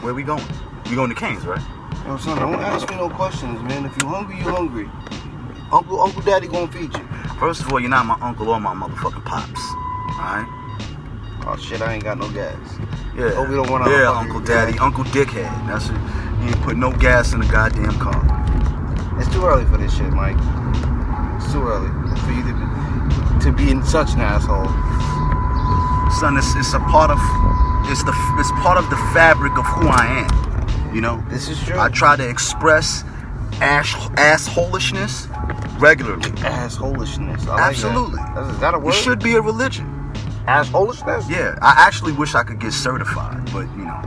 Where we going? We going to Cane's, right? Yo, son, don't ask me no questions, man. If you're hungry, you're hungry. Uncle Daddy gonna feed you. First of all, you're not my uncle or my motherfucking pops. Alright? Oh shit, I ain't got no gas. Yeah. Hope we don't run out yeah, of Uncle Daddy. Uncle Dickhead. That's it. You ain't put no gas in the goddamn car. It's too early for this shit, Mike. It's too early for you to be in such an asshole. Son, it's a part of it's part of the fabric of who I am. You know? This is true. I try to express assholishness regularly. Assholishness. I like Absolutely. That. Is that a word? It should be a religion. Assholishness? Yeah. I actually wish I could get certified, but you know.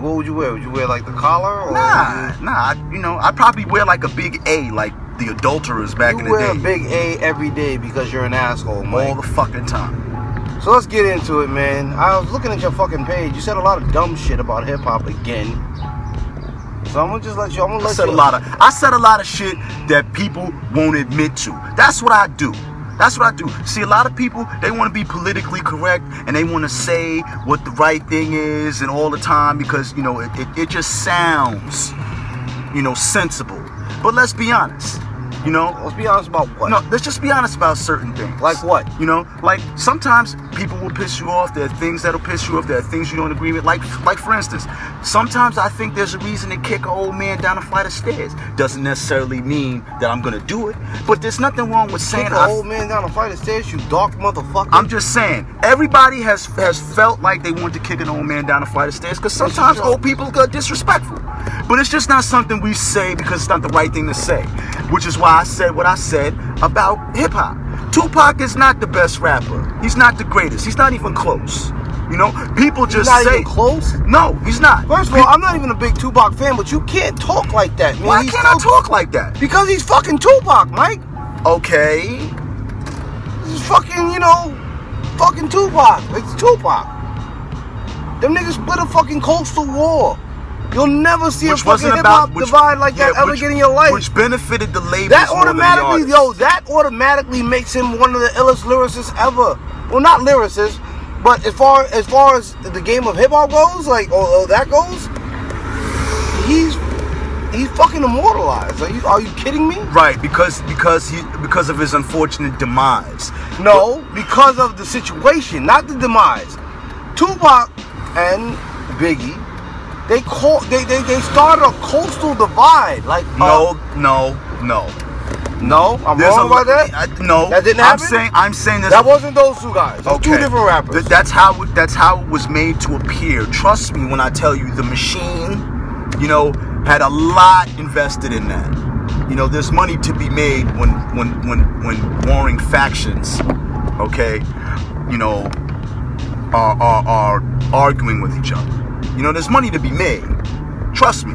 What would you wear? Would you wear like the collar? Or Nah. You know, I'd probably wear like a big A, like the adulterers back in the day. You wear a big A every day because you're an asshole, Mike. All the fucking time. So let's get into it, man. I was looking at your fucking page. You said a lot of dumb shit about hip hop again. So I'm gonna just let you. I said a lot of shit that people won't admit to. That's what I do. That's what I do. See, a lot of people, they want to be politically correct and they want to say what the right thing is and all the time because, you know, it just sounds, you know, sensible. But let's be honest. You know, let's be honest about what? No, let's just be honest about certain things. Like what? You know, like sometimes people will piss you off. There are things that'll piss you off. There are things you don't agree with. Like for instance, sometimes I think there's a reason to kick an old man down a flight of stairs. Doesn't necessarily mean that I'm gonna do it, but there's nothing wrong with saying kick an old man down a flight of stairs. You dark motherfucker. I'm just saying, everybody has felt like they want to kick an old man down a flight of stairs because sometimes old people are disrespectful. But it's just not something we say because it's not the right thing to say. Which is why I said what I said about hip-hop. Tupac is not the best rapper. He's not the greatest. He's not even close. You know, people just say... He's not even close? No, he's not. First of all, I'm not even a big Tupac fan, but you can't talk like that, man. Why can't I talk like that? Because he's fucking Tupac, Mike. Okay. He's fucking, you know, fucking Tupac. It's Tupac. Them niggas split a fucking coastal war. You'll never see a fucking hip-hop divide like that ever again in your life. Which benefited the labels that more than the artists. That automatically makes him one of the illest lyricists ever. Well, not lyricists, but as far as the game of hip-hop goes, like, or that goes, he's fucking immortalized. Are you kidding me? Right, because of his unfortunate demise. No, because of the situation, not the demise. Tupac and Biggie, they started a coastal divide. Like no. I'm wrong about that. No, that didn't happen. I'm saying that wasn't those two guys. Okay. Two different rappers. That's how it was made to appear. Trust me when I tell you, the machine, you know, had a lot invested in that. You know, there's money to be made when warring factions, okay, you know, are arguing with each other. You know, there's money to be made. Trust me.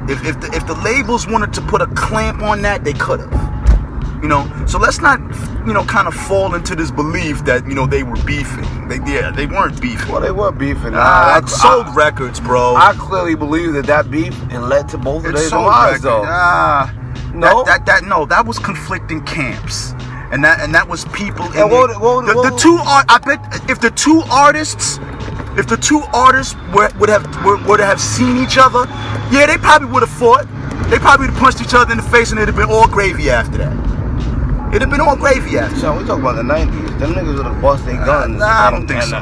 If the labels wanted to put a clamp on that, they could have. You know, so let's not, you know, kind of fall into this belief that, you know, they were beefing. They weren't beefing. Well, they were beefing. Sold records, bro. I clearly believe that beef it led to both of their demise, though. No, that was conflicting camps. And that was people. The two I bet if the two artists would have seen each other, yeah, they probably would have fought. They probably would have punched each other in the face, and it'd have been all gravy after that. It'd have been all gravy after. So we talking about the '90s. Them niggas would have bust their guns. I don't think so.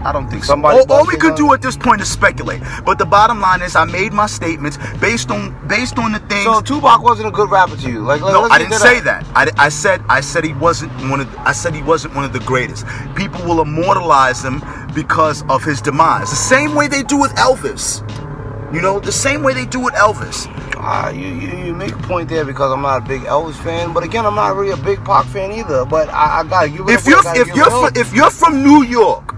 I don't think so. All we could do at this point is speculate. But the bottom line is, I made my statements based on the things. So Tupac wasn't a good rapper to you? No, I didn't say that. I said he wasn't one of. I said he wasn't one of the greatest. People will immortalize him because of his demise. The same way they do with Elvis. You know, the same way they do with Elvis. You make a point there because I'm not a big Elvis fan, but again, I'm not really a big Pac fan either. But I gotta give it. If you're from New York,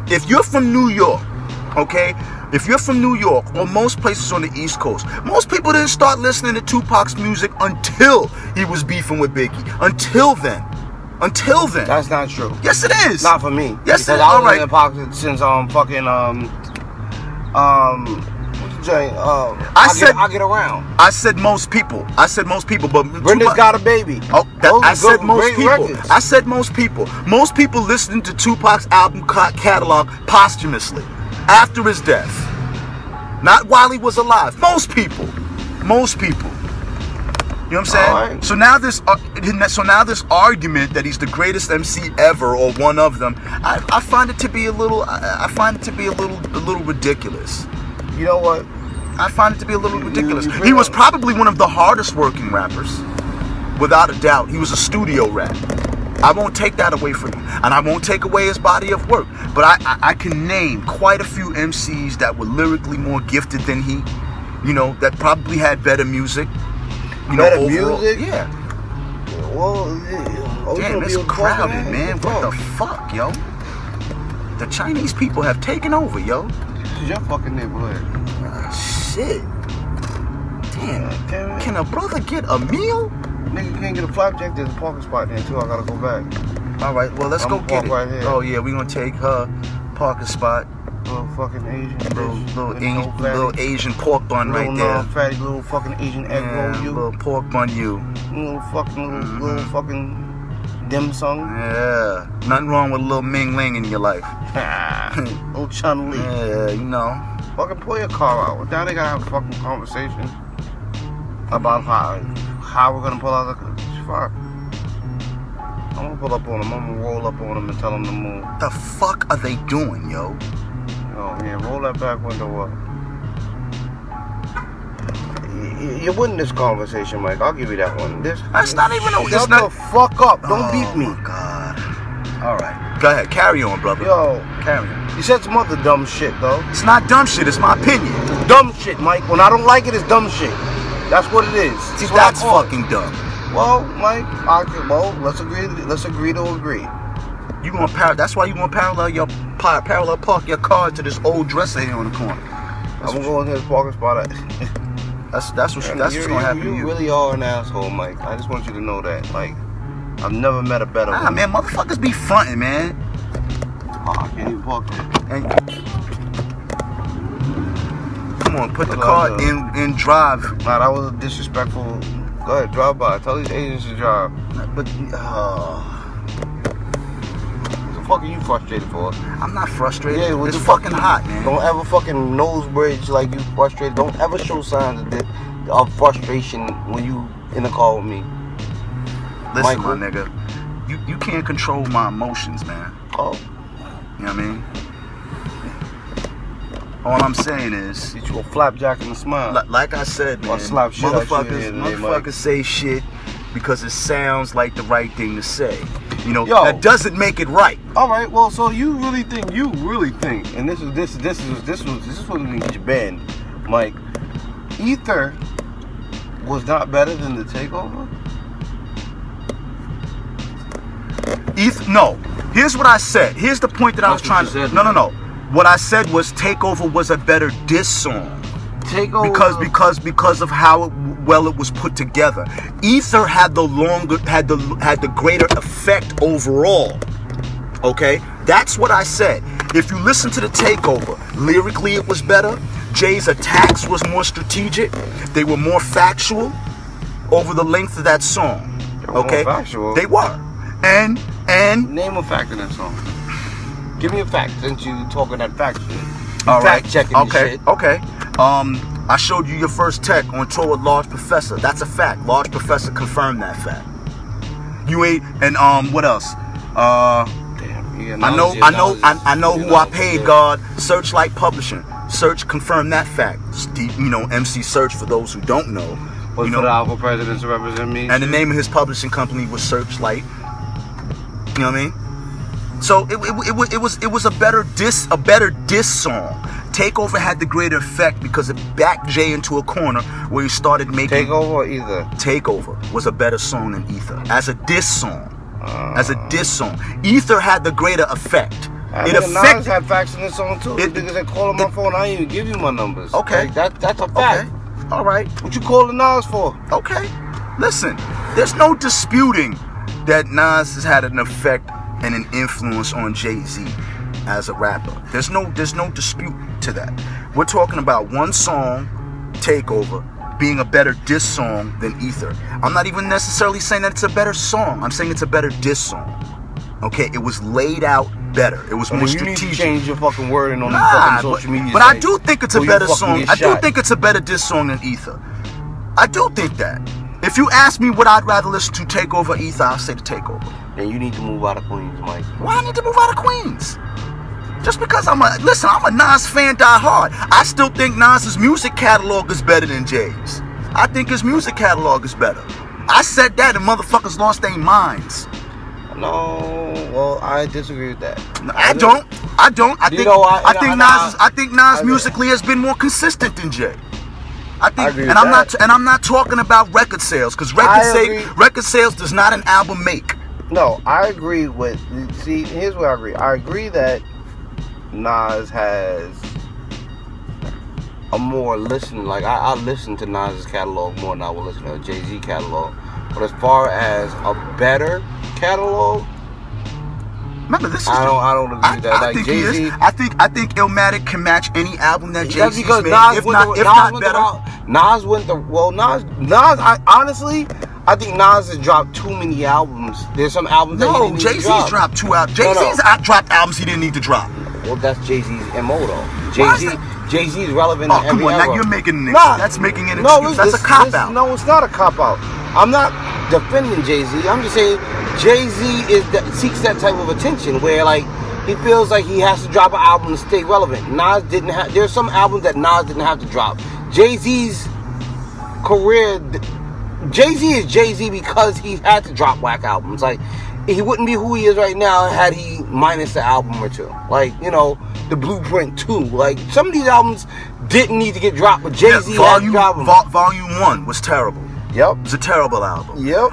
okay, if you're from New York or most places on the East Coast, most people didn't start listening to Tupac's music until he was beefing with Biggie. Until then. That's not true. Yes, it is. Not for me. Yes, it is. I was listening to Pac since I get around. I said most people, but Brenda's Got a Baby. Oh, I said most people. I said most people. Most people listened to Tupac's album catalog posthumously after his death. Not while he was alive. Most people. You know what I'm saying? Right. So now this argument that he's the greatest MC ever or one of them, I find it to be a little ridiculous. You know what? I find it to be a little ridiculous. He was probably one of the hardest working rappers, without a doubt. He was a studio rap. I won't take that away from him, and I won't take away his body of work. But I can name quite a few MCs that were lyrically more gifted than he. You know, that probably had better music. Better music? Yeah. Well, damn, it's crowded, man. What the fuck, yo? The Chinese people have taken over, yo. This is your fucking neighborhood. Shit. Damn. Can a brother get a meal? Nigga can't get a flapjack. There's a parking spot there too. I gotta go back. All right, well, let's go get it. Right here. Oh yeah, we gonna take her parking spot. Little fucking Asian little Asian pork bun right there. Fatty little fucking Asian egg roll you. Little pork bun you. Little fucking dim sum. Yeah. Nothing wrong with a little Ming Ling in your life. Little Chun Li. Yeah, you know. Fucking pull your car out. Now they gotta have a fucking conversation about how we're gonna pull out the fuck. I'm gonna pull up on them. I'm gonna roll up on them and tell them to move. The fuck are they doing, yo? Oh yeah, roll that back window up. You're winning this conversation, Mike. I'll give you that one. That's not even a. Shut the fuck up. Don't beat me. Oh my God. All right. Go ahead. Carry on, brother. Yo, carry on. You said some other dumb shit, though. It's not dumb shit. It's my opinion. It's dumb shit, Mike. When I don't like it, it's dumb shit. That's what it is. See, that's fucking dumb. Well, Mike, let's agree to agree. You gonna that's why you gonna parallel park your car to this old dresser here on the corner. I'm gonna go into this parking spot. That's what's gonna happen to you. You really are an asshole, Mike. I just want you to know that. Like, I've never met a better one. Man, motherfuckers be fronting, man. Oh, I can't even park there. Come on, put the car in drive. Nah, that was a disrespectful. Go ahead, drive by. Tell these agents to drive. But what the fuck are you frustrated for? I'm not frustrated. Yeah, it's fucking hot, man. Don't ever fucking nose bridge like you frustrated. Don't ever show signs of frustration when you in the car with me. Listen, my nigga, you can't control my emotions, man. Oh. You know what I mean? All I'm saying is, get you a flapjack and a smile. Like I said, man, motherfuckers say shit because it sounds like the right thing to say. You know, that doesn't make it right. All right, well, so you really think, and this is what needs your band, Mike. Ether was not better than the Takeover. No. Here's what I said. Here's the point that I was trying to. No. What I said was Takeover was a better diss song. Takeover because of how well it was put together. Ether had the greater effect overall. Okay, that's what I said. If you listen to the Takeover, lyrically it was better. Jay's attacks was more strategic. They were more factual over the length of that song. Okay, they were. And name a fact in that song. Give me a fact since you talking that fact shit. All right. Checking shit. Okay. I showed you your first tech on tour with Large Professor. That's a fact. Large Professor confirmed that fact. You ain't what else? Damn. I know who I paid. God. Searchlight Publishing. Search confirmed that fact. MC Search for those who don't know. Was for the Alpha President to represent me. And the name of his publishing company was Searchlight. You know what I mean? So it was a better diss song. Takeover had the greater effect because it backed Jay into a corner where he started making. Takeover or Ether? Takeover was a better song than Ether as a diss song. Ether had the greater effect. Nas had facts in this song too. Niggas that call on my phone, I ain't even give you my numbers. Okay, like, that's a fact. Okay. All right. What you calling Nas for? Okay. Listen, there's no disputing that Nas has had an effect and an influence on Jay-Z as a rapper. There's no dispute to that. We're talking about one song, Takeover, being a better diss song than Ether. I'm not even necessarily saying that it's a better song. I'm saying it's a better diss song. Okay, it was laid out better. It was more You need strategic. to change your fucking wording on these fucking social media. But I do think it's a better song. I do shot. think it's a better diss song than Ether. I do think that. If you ask me what I'd rather listen to, Take Over, Ether, I'll say the Takeover. Then you need to move out of Queens, Mike. Why I need to move out of Queens? Just because I'm a Nas fan die hard. I still think Nas's music catalog is better than Jay's. I think his music catalog is better. I said that and motherfuckers lost their minds. No, well, I disagree with that. I don't. I think Nas musically has been more consistent than Jay. I'm not talking about record sales, because record sales does not an album make. No, I agree with. See, here's where I agree. I agree that Nas has a more listen. Like I listen to Nas's catalog more than I will listen to a Jay-Z catalog. But as far as a better catalog, remember this. I don't agree with that. Like Jay-Z, I think Illmatic can match any album that Jay-Z's made. Honestly, I think Nas has dropped too many albums. There's some albums that he didn't need to drop. Jay-Z's dropped 2 albums. Jay-Z's dropped albums he didn't need to drop. Well, that's Jay-Z's MO though. Jay-Z's relevant in every come on, era. Now you're making an excuse. That's making an excuse. That's a cop-out. No, it's not a cop-out. I'm not defending Jay-Z. I'm just saying Jay-Z seeks that type of attention where, like, he feels like he has to drop an album to stay relevant. Nas didn't have... There's some albums that Nas didn't have to drop. Jay-Z's career... Jay-Z is Jay-Z because he had to drop whack albums. Like, he wouldn't be who he is right now had he minus the album or two. Like, you know, the Blueprint 2. Like, some of these albums didn't need to get dropped, but Jay-Z had to drop them. Volume 1 was terrible. Yep. It was a terrible album. Yep.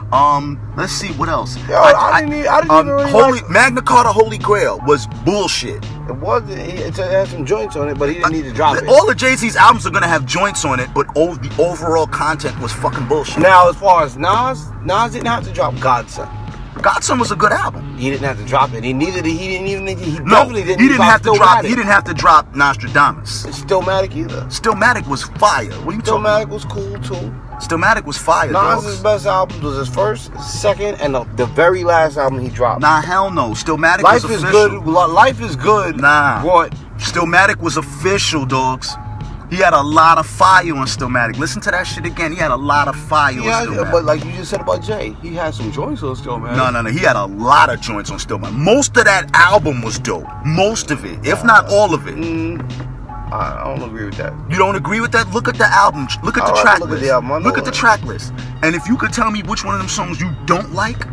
Let's see, what else? I didn't even really Magna Carta Holy Grail was bullshit. It wasn't. It had some joints on it, but he didn't need to drop it. All of Jay-Z's albums are going to have joints on it, but the overall content was fucking bullshit. Now, as far as Nas didn't have to drop Godson. Godson was a good album. He didn't have to drop it. He definitely didn't. He didn't have to drop Nostradamus. Stillmatic either. Stillmatic was fire. What are you talking about? Stillmatic was cool too. Stillmatic was fire. Nas's best album was his first, second, and the very last album he dropped. Nah, hell no. Stillmatic was official. Life is Good. Nah. What? Stillmatic was official, dogs. He had a lot of fire on Stillmatic. Listen to that shit again. He had a lot of fire on Stillmatic. But like you just said about Jay, he had some joints on Stillmatic. No. He had a lot of joints on Stillmatic. Most of that album was dope. Most of it, if not all of it. I don't agree with that. You don't agree with that? Look at the album. Look at the track list. Look at the track list. And if you could tell me which one of them songs you don't like,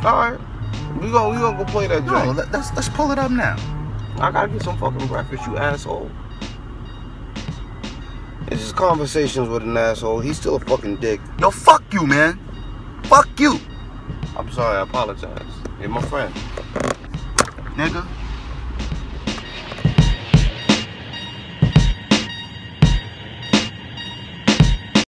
all right, we gonna go play that joint. No, let's pull it up now. I gotta get some fucking breakfast, you asshole. It's just conversations with an asshole. He's still a fucking dick. Yo, fuck you, man. Fuck you. I'm sorry. I apologize. You're my friend, nigga.